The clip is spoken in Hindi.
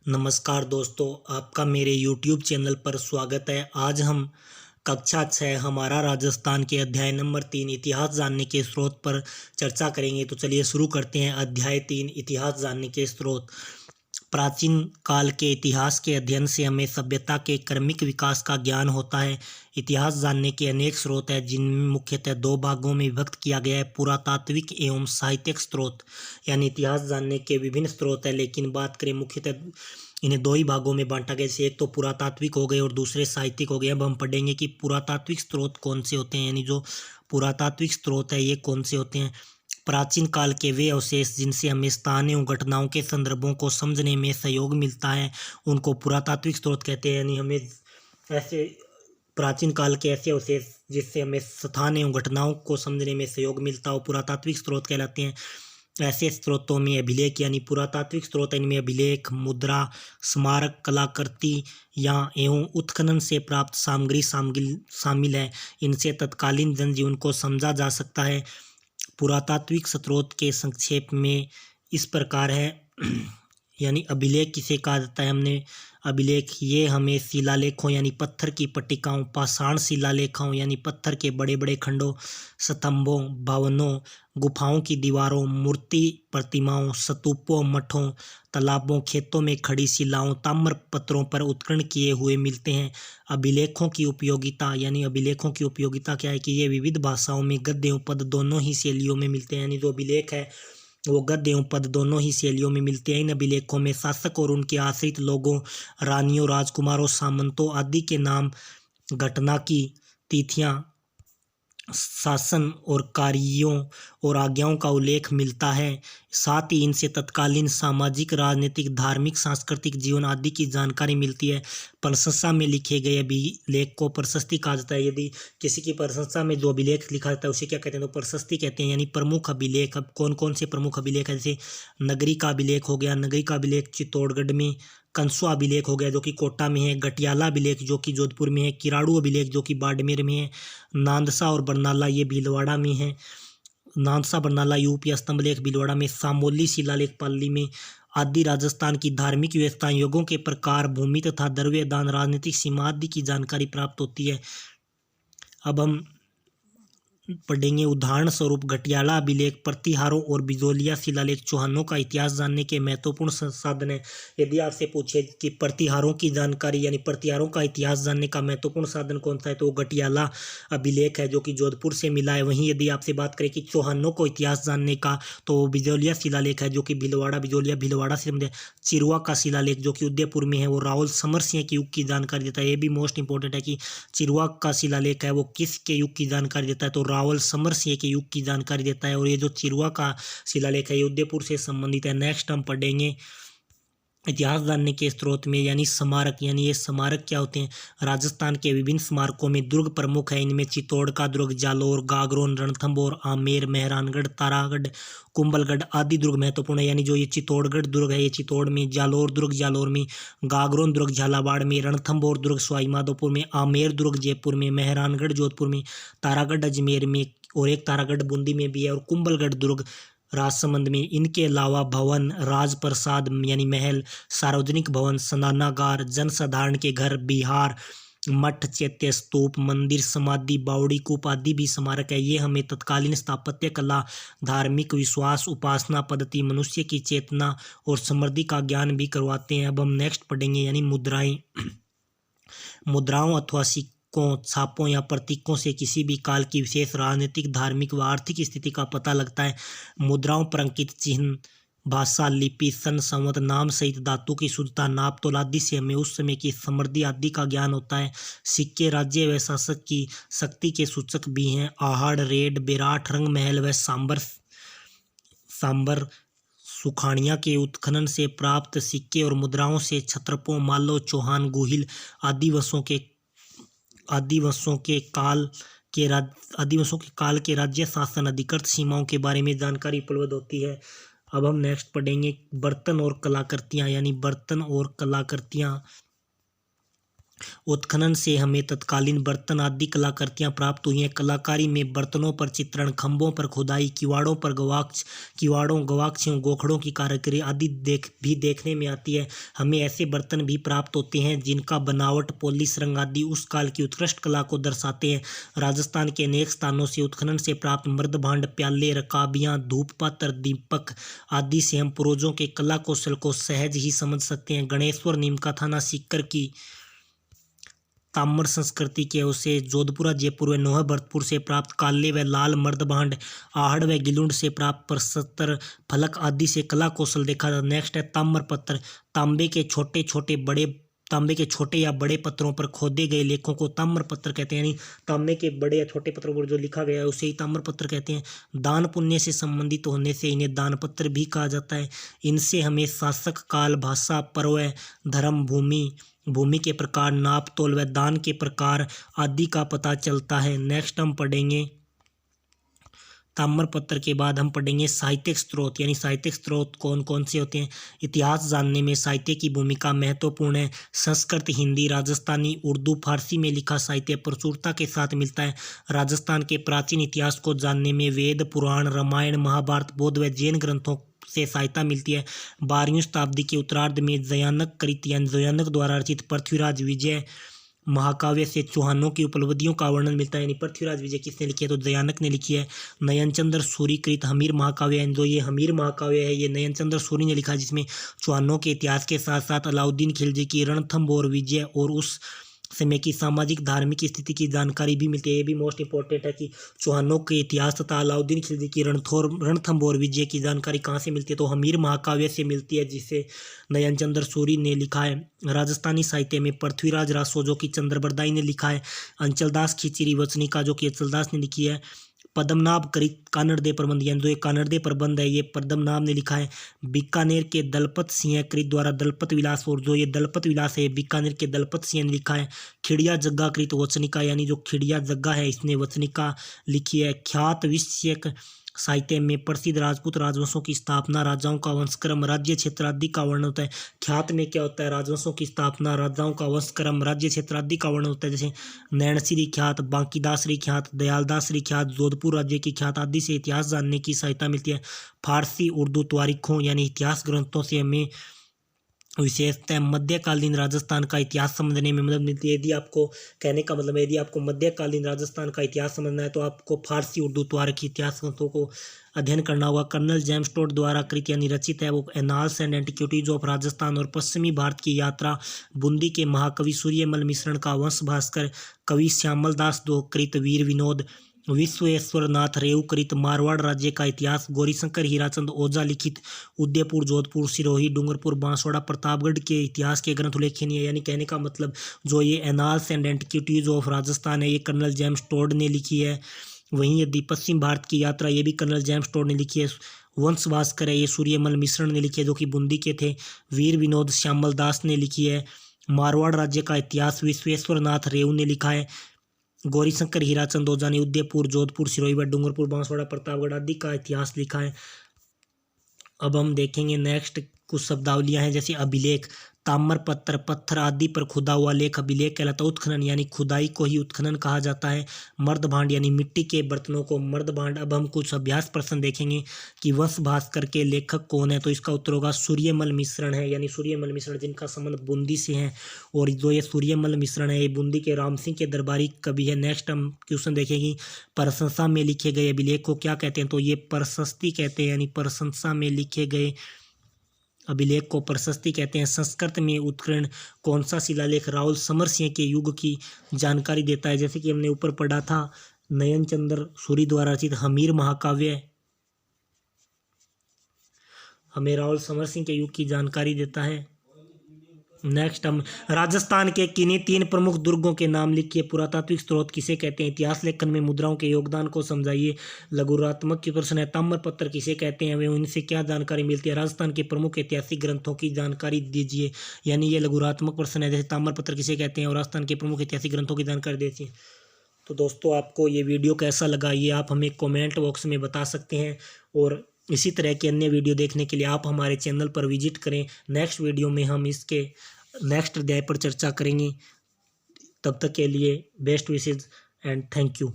नमस्कार दोस्तों, आपका मेरे YouTube चैनल पर स्वागत है। आज हम कक्षा 6 हमारा राजस्थान के अध्याय नंबर 3 इतिहास जानने के स्रोत पर चर्चा करेंगे। तो चलिए शुरू करते हैं। अध्याय 3 इतिहास जानने के स्रोत। प्राचीन काल के इतिहास के अध्ययन से हमें सभ्यता के क्रमिक विकास का ज्ञान होता है। इतिहास जानने के अनेक स्रोत हैं, जिनमें मुख्यतः दो भागों में विभक्त किया गया है, पुरातात्विक एवं साहित्यिक स्रोत। यानी इतिहास जानने के विभिन्न स्रोत हैं, लेकिन बात करें मुख्यतः इन्हें दो ही भागों में बांटा गया। जैसे एक तो पुरातात्विक हो गए और दूसरे साहित्यिक हो गए। अब हम पढ़ेंगे कि पुरातात्विक स्रोत कौन से होते हैं, यानी जो पुरातात्विक स्रोत है ये कौन से होते हैं। प्राचीन काल के वे अवशेष जिनसे हमें स्थान एवं घटनाओं के संदर्भों को समझने में सहयोग मिलता है, उनको पुरातात्विक स्रोत कहते हैं। यानी हमें ऐसे प्राचीन काल के ऐसे अवशेष जिससे हमें स्थान एवं घटनाओं को समझने में सहयोग मिलता हो, पुरातात्विक स्रोत कहलाते हैं। ऐसे स्रोतों में अभिलेख यानी पुरातात्विक स्रोत, इनमें अभिलेख, मुद्रा, स्मारक, कलाकृति या एवं उत्खनन से प्राप्त सामग्री शामिल है। इनसे तत्कालीन जनजीवन को समझा जा सकता है। पुरातात्विक स्रोत के संक्षेप में इस प्रकार है। यानी अभिलेख किसे कहा जाता है, हमने अभिलेख ये हमें शिलालेखों यानी पत्थर की पट्टिकाओं, पाषाण शिलालेखों यानी पत्थर के बड़े बड़े खंडों, स्तंभों, भवनों, गुफाओं की दीवारों, मूर्ति प्रतिमाओं, स्तूपों, मठों, तालाबों, खेतों में खड़ी शिलाओं, ताम्र पत्रों पर उत्कीर्ण किए हुए मिलते हैं। अभिलेखों की उपयोगिता यानी अभिलेखों की उपयोगिता क्या है कि ये विविध भाषाओं में गद्य एवं पद दोनों ही शैलियों में मिलते हैं। यानी जो अभिलेख है वो गद्य एवं पद दोनों ही शैलियों में मिलते हैं। इन अभिलेखों में शासक और उनके आश्रित लोगों, रानियों, राजकुमारों, सामंतों आदि के नाम, घटना की तिथियां, शासन और कार्यों और आज्ञाओं का उल्लेख मिलता है। साथ ही इनसे तत्कालीन सामाजिक, राजनीतिक, धार्मिक, सांस्कृतिक जीवन आदि की जानकारी मिलती है। प्रशंसा में लिखे गए अभिलेख को प्रशस्ति कहा जाता है। यदि किसी की प्रशंसा में जो अभिलेख लिखा जाता है उसे क्या कहते हैं, तो प्रशस्ति कहते हैं। यानी प्रमुख अभिलेख, अब कौन कौन से प्रमुख अभिलेख है, जैसे नगरी का अभिलेख हो गया, नगरी का अभिलेख चित्तौड़गढ़ में, कंसुआ अभिलेख हो गया जो कि कोटा में है, गटियाला अभिलेख जो कि जोधपुर में है, किराड़ू अभिलेख जो कि बाड़मेर में है, नांदसा और बरनाला ये भीलवाड़ा में है। नांदसा बरनाला यूपी, स्तंभलेख भीलवाड़ा में, सामोली शिलालेख पाली में आदि। राजस्थान की धार्मिक व्यवस्था, योगों के प्रकार, भूमि तथा द्रव्य दान, राजनीतिक सीमा आदि की जानकारी प्राप्त होती है। अब हम पढ़ेंगे उदाहरण स्वरूप घटियाला अभिलेख, प्रतिहारों और बिजोलिया शिलालेख चौहानों का इतिहास जानने के महत्वपूर्ण संसाधन है। यदि आपसे पूछे कि प्रतिहारों की जानकारी यानी प्रतिहारों का इतिहास जानने का महत्वपूर्ण साधन कौन सा है, तो वो घटियाला अभिलेख है जो कि जोधपुर से मिला है। वहीं यदि आपसे बात करें कि चौहानों को इतिहास जानने का, तो वो बिजोलिया शिलालेख है जो कि भीलवाड़ा से मिले। चिरुआ का शिलालेख जो कि उदयपुर में है, वो राहुल समर सिंह के युग की जानकारी देता है। ये भी मोस्ट इंपॉर्टेंट है कि चिरुआ का शिलालेख है वो किस के युग की जानकारी देता है, तो रावल समर सिंह के युग की जानकारी देता है। और ये जो चिरुआ का शिलालेख है ये उदयपुर से संबंधित है। नेक्स्ट हम पढ़ेंगे इतिहास जानने के स्रोत में यानी स्मारक। यानी ये स्मारक क्या होते हैं, राजस्थान के विभिन्न स्मारकों में दुर्ग प्रमुख है। इनमें चित्तौड़ का दुर्ग, जालोर, गागरोन, रणथंभौर, आमेर, मेहरानगढ़, तारागढ़, कुंभलगढ़ आदि दुर्ग महत्वपूर्ण है। यानी जो ये चित्तौड़गढ़ दुर्ग है ये चित्तौड़ में, जालोर दुर्ग जालोर में, गागरोन दुर्ग झालावाड़ में, रणथंभौर दुर्ग सवाईमाधोपुर में, आमेर दुर्ग जयपुर में, मेहरानगढ़ जोधपुर में, तारागढ़ अजमेर में और एक तारागढ़ बूंदी में भी है, और कुंभलगढ़ दुर्ग राजसमंद में। इनके अलावा भवन, राजप्रसाद यानी महल, सार्वजनिक भवन, स्नानागार, जनसाधारण के घर, बिहार, मठ, चैत्य, स्तूप, मंदिर, समाधि, बावड़ी, कूप आदि भी स्मारक है। ये हमें तत्कालीन स्थापत्य कला, धार्मिक विश्वास, उपासना पद्धति, मनुष्य की चेतना और समृद्धि का ज्ञान भी करवाते हैं। अब हम नेक्स्ट पढ़ेंगे यानी मुद्राएं। मुद्राओं अथवा सिक्कों, छापों या प्रतीकों से किसी भी काल की विशेष राजनीतिक, धार्मिक व आर्थिक स्थिति का पता लगता है। मुद्राओं पर अंकित चिन्ह, भाषा, लिपि, सन, संवत, नाम सहित धातु की शुद्धता, नाप तोल आदि से हमें उस समय की समृद्धि आदि का ज्ञान होता है। सिक्के राज्य व शासक की शक्ति के सूचक भी हैं। आहड़, रेड, बेराठ, रंग महल व सांबर सुखाड़ियाँ के उत्खनन से प्राप्त सिक्के और मुद्राओं से क्षत्रपों, मालो, चौहान, गुहिल आदिवंशों के काल के राज्य शासन, अधिकृत सीमाओं के बारे में जानकारी उपलब्ध होती है। अब हम नेक्स्ट पढ़ेंगे बर्तन और कलाकृतियाँ। यानी बर्तन और कलाकृतियाँ उत्खनन से हमें तत्कालीन बर्तन आदि कलाकृतियाँ प्राप्त हुई हैं। कलाकारी में बर्तनों पर चित्रण, खंभों पर खुदाई, किवाड़ों पर गवाक्षों, गोखड़ों की कारीगरी आदि भी देखने में आती है। हमें ऐसे बर्तन भी प्राप्त होते हैं जिनका बनावट, पॉलिश, रंग आदि उस काल की उत्कृष्ट कला को दर्शाते हैं। राजस्थान के अनेक स्थानों से उत्खनन से प्राप्त मृदभांड, प्याले, रकाबियाँ, धूप पात्र, दीपक आदि से हम पूर्वजों के कला कौशल को सहज ही समझ सकते हैं। गणेश्वर, नीमका थाना, सीकर की ताम्र संस्कृति के अवशेष, जोधपुरा, जयपुर व नौहर भरतपुर से प्राप्त काले व लाल मर्दभांड, आहड़ व गिलुंड से प्राप्त प्रस्तर फलक आदि से कला कौशल देखा जाता है। नेक्स्ट है ताम्र पत्र। तांबे के छोटे या बड़े पत्थरों पर खोदे गए लेखों को ताम्र पत्र कहते हैं, यानी तांबे के बड़े या छोटे पत्रों पर जो लिखा गया है उसे ही ताम्र पत्र कहते हैं। दान पुण्य से संबंधित होने से इन्हें दान पत्र भी कहा जाता है। इनसे हमें शासक काल, भाषा, पर्व, धर्म, भूमि के प्रकार, नाप तोल व दान के प्रकार आदि का पता चलता है। नेक्स्ट हम पढ़ेंगे ताम्रपत्र के बाद हम पढ़ेंगे साहित्यिक स्रोत, यानी साहित्यिक स्रोत कौन कौन से होते हैं। इतिहास जानने में साहित्य की भूमिका महत्वपूर्ण है। संस्कृत, हिंदी, राजस्थानी, उर्दू, फारसी में लिखा साहित्य प्रचुरता के साथ मिलता है। राजस्थान के प्राचीन इतिहास को जानने में वेद, पुराण, रामायण, महाभारत, बौद्ध व जैन ग्रंथों से सहायता मिलती है। 12वीं शताब्दी के उत्तरार्ध में जयानक कृत यानी जयानक द्वारा रचित पृथ्वीराज विजय महाकाव्य से चौहानों की उपलब्धियों का वर्णन मिलता है। यानी पृथ्वीराज विजय किसने लिखी है, तो जयानक ने लिखी है। नयनचंद्र सूरी कृत हमीर महाकाव्य, जो ये हमीर महाकाव्य है ये नयनचंद्र सूरी ने लिखा, जिसमें चौहानों के इतिहास के साथ साथ अलाउद्दीन खिलजी की रणथंभौर विजय और उस समय की सामाजिक धार्मिक स्थिति की जानकारी भी मिलती है। ये भी मोस्ट इंपॉर्टेंट है कि चौहानों के इतिहास तथा अलाउद्दीन खिलजी की रणथंभौर विजय की जानकारी कहाँ से मिलती है, तो हमीर महाकाव्य से मिलती है, जिसे नयनचंद्र सूरी ने लिखा है। राजस्थानी साहित्य में पृथ्वीराज रासो जो कि चंद्रबरदाई ने लिखा है। अंचलदास खिचरी वचनिका जो कि अंचलदास ने लिखी है। पद्मनाभ कृत कानड़दे प्रबंध, यानी जो ये कानड़दे प्रबंध है ये पद्मनाभ ने लिखा है। बीकानेर के दलपत सिंह कृत द्वारा दलपत विलास, और जो ये दलपत विलास है बीकानेर के दलपत सिंह ने लिखा है। खिड़िया जग्गा कृत वचनिका, यानी जो खिड़िया जग्गा है इसने वचनिका लिखी है। ख्यात विषयक साहित्य में प्रसिद्ध राजपूत राजवंशों की स्थापना, राजाओं का वंशक्रम, राज्य क्षेत्र आदि का वर्णन होता है। ख्यात में क्या होता है, राजवंशों की स्थापना, राजाओं का वंशक्रम, राज्य क्षेत्र आदि का वर्णन होता है। जैसे नैणसीरी ख्यात, बांकीदासरी ख्यात, दयालदासरी ख्यात, जोधपुर राज्य की ख्यात आदि से इतिहास जानने की सहायता मिलती है। फारसी, उर्दू त्वारीखों यानी इतिहास ग्रंथों से हमें विशेषतः मध्यकालीन राजस्थान का इतिहास समझने में मदद मिलती है। यदि आपको कहने का मतलब है यदि आपको मध्यकालीन राजस्थान का इतिहास समझना है तो आपको फारसी, उर्दू, त्वारखी इतिहास ग्रंथों को अध्ययन करना होगा। कर्नल जेम्स टोड द्वारा कृत यानी रचित है वो annals and antiquities of Rajasthan और पश्चिमी भारत की यात्रा, बूंदी के महाकवि सूर्यमल मिश्रण का वंश भास्कर, कवि श्यामल दास दो कृत वीर विनोद, विश्वेश्वर नाथ रेऊ कृत मारवाड़ राज्य का इतिहास, गौरीशंकर हीराचंद ओझा लिखित उदयपुर, जोधपुर, सिरोही, डूंगरपुर, बांसवाड़ा, प्रतापगढ़ के इतिहास के ग्रंथ उल्लेखनीय है। यानी कहने का मतलब जो ये annals and antiquities of Rajasthan है ये कर्नल जेम्स टोड ने लिखी है। वहीं यदि पश्चिम भारत की यात्रा ये भी कर्नल जेम्स टोड ने लिखी है। वंश भास्कर है ये सूर्यमल मिश्रण ने लिखी है जो कि बूंदी के थे। वीर विनोद श्यामल दास ने लिखी है। मारवाड़ राज्य का इतिहास विश्वेश्वर नाथ रेऊ ने लिखा है। गौरीशंकर हीराचंद ओझा ने उदयपुर, जोधपुर, सिरोही, डूंगरपुर, बांसवाड़ा, प्रतापगढ़ आदि का इतिहास लिखा है। अब हम देखेंगे नेक्स्ट कुछ शब्दावलियां हैं, जैसे अभिलेख, ताम्र पत्थर, पत्थर आदि पर खुदा हुआ लेख अभिलेख कहलाता है। उत्खनन यानी खुदाई को ही उत्खनन कहा जाता है। मर्दभांड यानी मिट्टी के बर्तनों को मर्दभांड। अब हम कुछ अभ्यास प्रश्न देखेंगे कि वंश भास्कर के लेखक कौन है, तो इसका उत्तर होगा सूर्यमल मिश्रण है, यानी सूर्यमल मिश्रण जिनका संबंध बूंदी से है, और जो ये सूर्यमल मिश्रण है ये बूंदी के राम सिंह के दरबारी कवि है। नेक्स्ट हम क्वेश्चन देखेंगे प्रशंसा में लिखे गए अभिलेख को क्या कहते हैं, तो ये प्रशस्ति कहते हैं, यानी प्रशंसा में लिखे गए अभिलेख को प्रशस्ति कहते हैं। संस्कृत में उत्कीर्ण कौन सा शिलालेख राहुल समर सिंह के युग की जानकारी देता है, जैसे कि हमने ऊपर पढ़ा था नयनचंद्र सूरी द्वारा रचित हमीर महाकाव्य हमें राहुल समर सिंह के युग की जानकारी देता है। नेक्स्ट हम राजस्थान के किन्हीं 3 प्रमुख दुर्गों के नाम लिखिए। पुरातात्विक स्रोत किसे कहते हैं, इतिहास लेखन में मुद्राओं के योगदान को समझाइए। लघुरात्मक की प्रश्न है ताम्रपत्र किसे कहते हैं, वे उनसे क्या जानकारी मिलती है। राजस्थान के प्रमुख ऐतिहासिक ग्रंथों की जानकारी दीजिए, यानी ये लघुरात्मक प्रश्न है, जैसे ताम्रपत्र किसे कहते हैं और राजस्थान के प्रमुख ऐतिहासिक ग्रंथों की जानकारी दीजिए। तो दोस्तों आपको ये वीडियो कैसा लगा ये आप हमें कमेंट बॉक्स में बता सकते हैं, और इसी तरह के अन्य वीडियो देखने के लिए आप हमारे चैनल पर विजिट करें। नेक्स्ट वीडियो में हम इसके नेक्स्ट अध्याय पर चर्चा करेंगे। तब तक के लिए best wishes and thank you.